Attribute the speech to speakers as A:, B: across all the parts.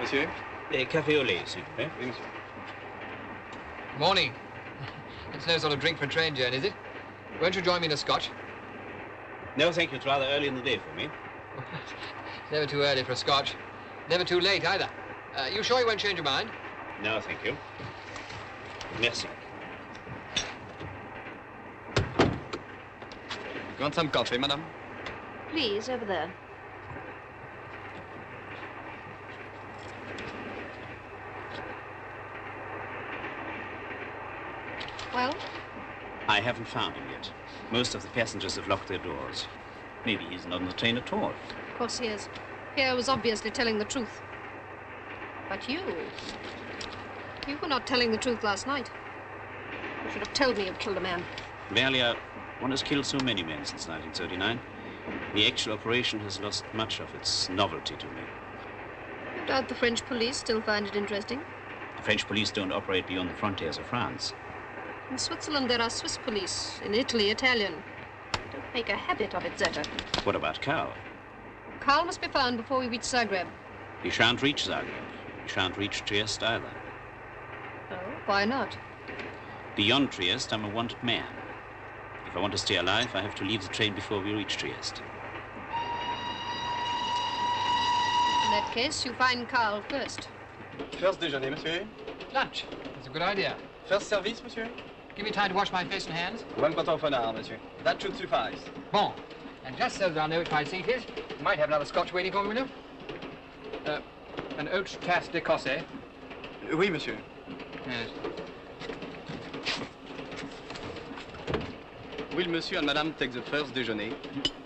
A: Monsieur?
B: Café au lait, s'il vous plaît.
A: Oui, monsieur.
C: Morning. It's no sort of drink for a train journey, is it? Won't you join me in a scotch?
B: No, thank you. It's rather early in the day for me.
C: It's never too early for a scotch. Never too late, either. You sure you won't change your mind?
B: No, thank you. Merci.
A: You want some coffee, madame?
D: Please, over there. Well?
B: I haven't found him yet. Most of the passengers have locked their doors. Maybe he's not on the train at all.
D: Of course he is. Pierre was obviously telling the truth. But you were not telling the truth last night. You should have told me you'd killed a man.
B: Valia, one has killed so many men since 1939. The actual operation has lost much of its novelty to me.
D: No doubt the French police still find it interesting.
B: The French police don't operate beyond the frontiers of France.
D: In Switzerland, there are Swiss police. In Italy, Italian. Don't make a habit of it, Zeta.
B: What about Carl?
D: Carl must be found before we reach Zagreb.
B: He shan't reach Zagreb. He shan't reach Trieste either.
D: Oh, why not?
B: Beyond Trieste, I'm a wanted man. If I want to stay alive, I have to leave the train before we reach Trieste.
D: In that case, you find Carl first.
A: First déjeuner, monsieur?
C: Lunch. That's a good idea.
A: First service, monsieur?
C: Give me time to wash my face and hands.
A: 24 francs, monsieur. That should suffice.
C: Bon. And just so that I know which my seat is, you might have another scotch waiting for me, will you? An haute tasse d'Écossais.
A: Oui, monsieur.
C: Yes.
A: Will monsieur and madame take the first déjeuner?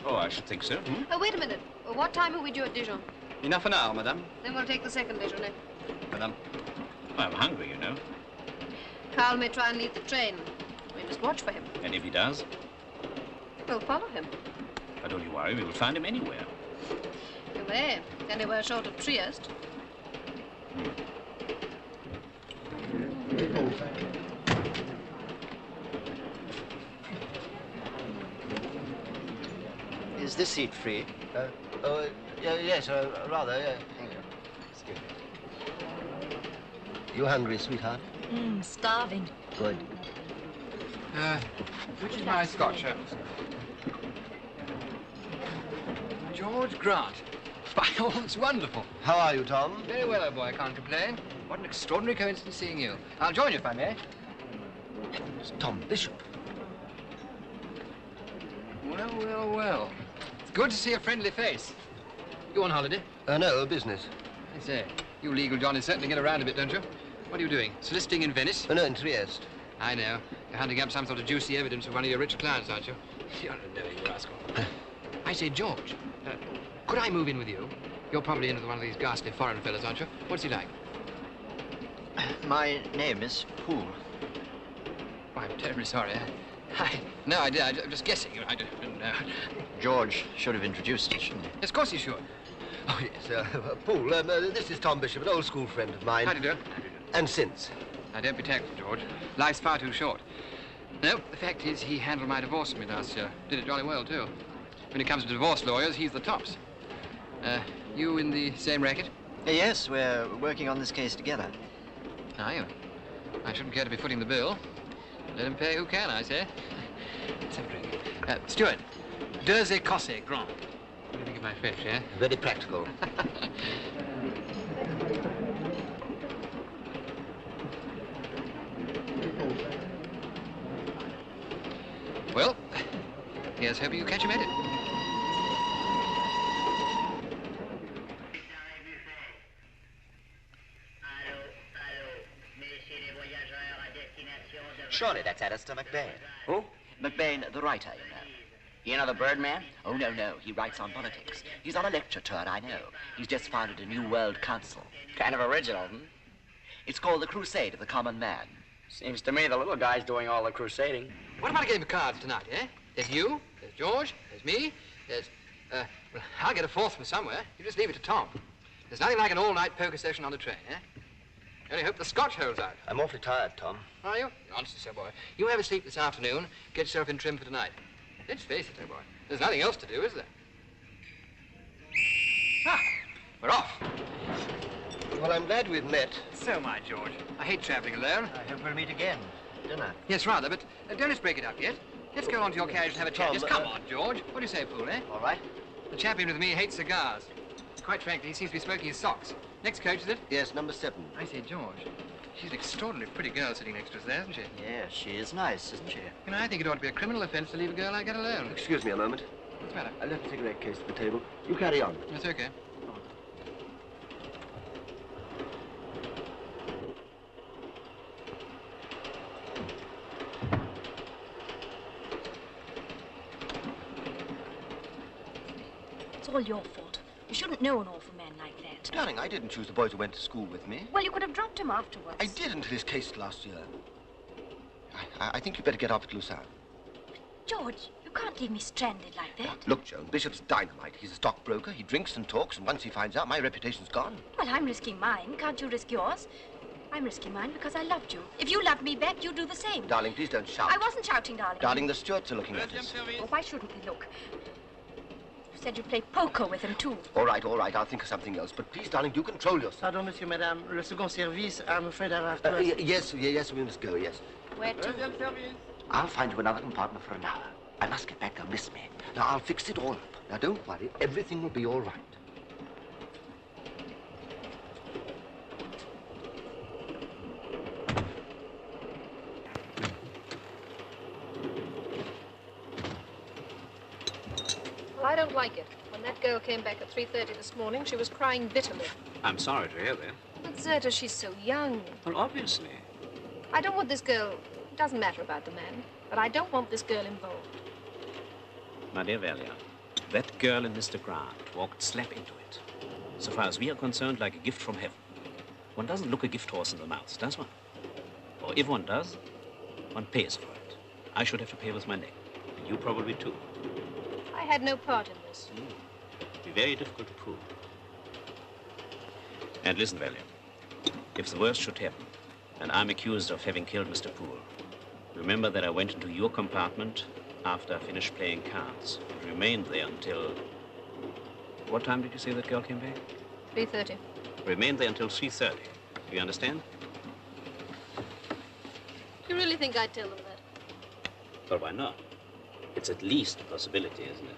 B: Oh, I should think so.
D: Oh, wait a minute. What time are we due at Dijon?
A: In half an hour, madame.
D: Then we'll take the second déjeuner.
A: Madame.
B: I'm hungry, you know.
D: Carl may try and leave the train. We must watch for him.
B: And if he does?
D: We'll follow him.
B: But don't you worry, we will find him anywhere.
D: You may. Anywhere short of Trieste.
E: Is this seat free? Yes, rather, yeah. Thank you. Excuse me. You hungry, sweetheart?
F: Starving.
E: Good.
C: Which is my scotch? George Grant. By all, it's wonderful.
E: How are you, Tom?
C: Very well, old boy, I can't complain. What an extraordinary coincidence seeing you. I'll join you if I may.
E: It's Tom Bishop.
C: Well, well, well. It's good to see a friendly face. You on holiday?
E: No, business.
C: I say, you legal Johnnies certainly get around a bit, don't you? What are you doing? Soliciting in Venice?
E: No, in Trieste.
C: I know. You're hunting up some sort of juicy evidence of one of your rich clients, aren't you? You're a knowing rascal. I say, George, could I move in with you? You're probably in with one of these ghastly foreign fellas, aren't you? What's he like?
E: My name is Poole.
C: Oh, I'm terribly sorry. I no idea. I'm just guessing. I didn't know.
E: George should have introduced us, shouldn't he?
C: Yes, of course he should.
E: Oh, yes, Poole, this is Tom Bishop, an old school friend of mine.
C: How do you do?
E: And since.
C: Now, don't be tactful, George. Life's far too short. No, the fact is, he handled my divorce for me last year. Did it jolly well, too. When it comes to divorce lawyers, he's the tops. You in the same racket?
E: Yes, we're working on this case together.
C: Are you? I shouldn't care to be footing the bill. Let him pay who can, I say. Let's have a drink. Steward, deux Écossais Grand. What do you think of my fish, eh?
E: Very practical.
C: Well, here's hoping you catch him at it.
G: Surely that's Alistair McBain.
E: Who?
G: McBain, the writer, you know. You know the Birdman? Oh, no. He writes on politics. He's on a lecture tour, I know. He's just founded a new world council.
H: Kind of original, hmm?
G: It's called the Crusade of the Common Man.
H: Seems to me the little guy's doing all the crusading.
C: What about a game of cards tonight, eh? There's you, there's George, there's me, there's, well, I'll get a fourth from somewhere. You just leave it to Tom. There's nothing like an all-night poker session on the train, eh? I only hope the scotch holds out.
E: I'm awfully tired, Tom.
C: Are you? Nonsense, old boy. You have a sleep this afternoon, get yourself in trim for tonight. Let's face it, old boy. There's nothing else to do, is there? Ah, we're off.
E: Well, I'm glad we've met.
C: So am I, George. I hate travelling alone.
E: I hope we'll meet again. Dinner.
C: Yes, rather, but don't let's break it up yet. Let's go on to your carriage and have a chat.
E: Tom,
C: Just come on, George. What do you say, Poole, eh?
E: All right.
C: The champion with me hates cigars. Quite frankly, he seems to be smoking his socks. Next coach, is it?
E: Yes, number 7.
C: I say, George, she's an extraordinarily pretty girl sitting next to us there, isn't she?
E: Yes, she is nice, isn't she?
C: You know, I think it ought to be a criminal offence to leave a girl like that alone.
E: Excuse me a moment.
C: What's the matter?
E: I left a cigarette case at the table. You carry on.
C: It's okay.
F: It's all your fault. You shouldn't know an awful man like that.
E: Darling, I didn't choose the boys who went to school with me.
F: Well, you could have dropped him afterwards.
E: I did until his case last year. I think you'd better get off at Lucerne.
F: George, you can't leave me stranded like that.
E: Look, Joan, Bishop's dynamite. He's a stockbroker. He drinks and talks, and once he finds out, my reputation's gone.
F: Well, I'm risking mine. Can't you risk yours? I'm risking mine because I loved you. If you loved me back, you'd do the same.
E: Darling, please don't shout.
F: I wasn't shouting, darling.
E: Darling, the stewards are looking at us.
F: Oh, why shouldn't we look? You said you'd play poker with him, too.
E: All right, I'll think of something else. But please, darling, do control yourself.
I: Pardon, monsieur, madame. Le second service, I'm afraid I'll have to...
E: Yes, we must go, yes.
F: Where to?
E: I'll find you another compartment for an hour. I must get back, they'll miss me. Now, I'll fix it all up. Now, don't worry. Everything will be all right.
D: Well, I don't like it. When that girl came back at 3:30 this morning, she was crying bitterly.
B: I'm sorry to hear that.
D: But Zeta, she's so young.
B: Well, obviously.
D: I don't want this girl... It doesn't matter about the man, but I don't want this girl involved.
B: My dear Valia, that girl and Mr. Grant walked slap into it. So far as we are concerned, like a gift from heaven. One doesn't look a gift horse in the mouth, does one? Or if one does, one pays for it. I should have to pay with my neck. And you probably too.
D: I had no part in this.
B: It'd be very difficult to prove. And listen, Valia, if the worst should happen, and I'm accused of having killed Mr. Poole, remember that I went into your compartment after I finished playing cards. And remained there until... What time did you say that girl came back?
D: 3:30.
B: Remained there until 3:30. Do you understand?
D: Do you really think I'd tell them that?
B: Well, why not? It's at least a possibility, isn't it?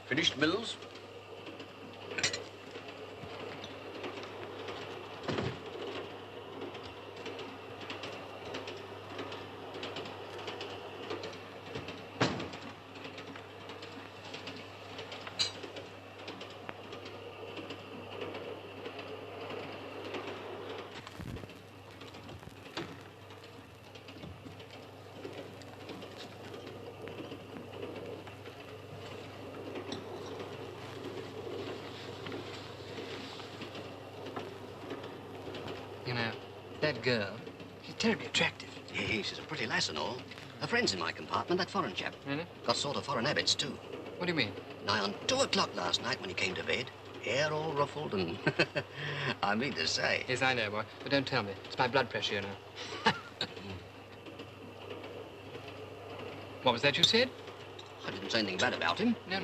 E: Finished, Mills?
C: You know, that girl, she's terribly attractive.
J: Hey, she's a pretty lass and all. Her friend's in my compartment, that foreign chap.
C: Really?
J: Got sort of foreign habits, too.
C: What do you mean?
J: Nigh on 2 o'clock last night when he came to bed. Hair all ruffled and... I mean to say.
C: Yes, I know, boy. But don't tell me. It's my blood pressure, you know. What was that you said?
J: I didn't say anything bad about him.
C: No.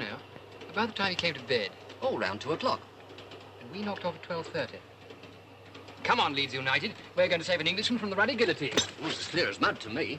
C: About the time he came to bed.
J: Oh, round 2 o'clock.
C: And we knocked off at 12:30. Come on, Leeds United. We're going to save an Englishman from the ruddy guillotine.
J: Well, it's as clear as mud to me.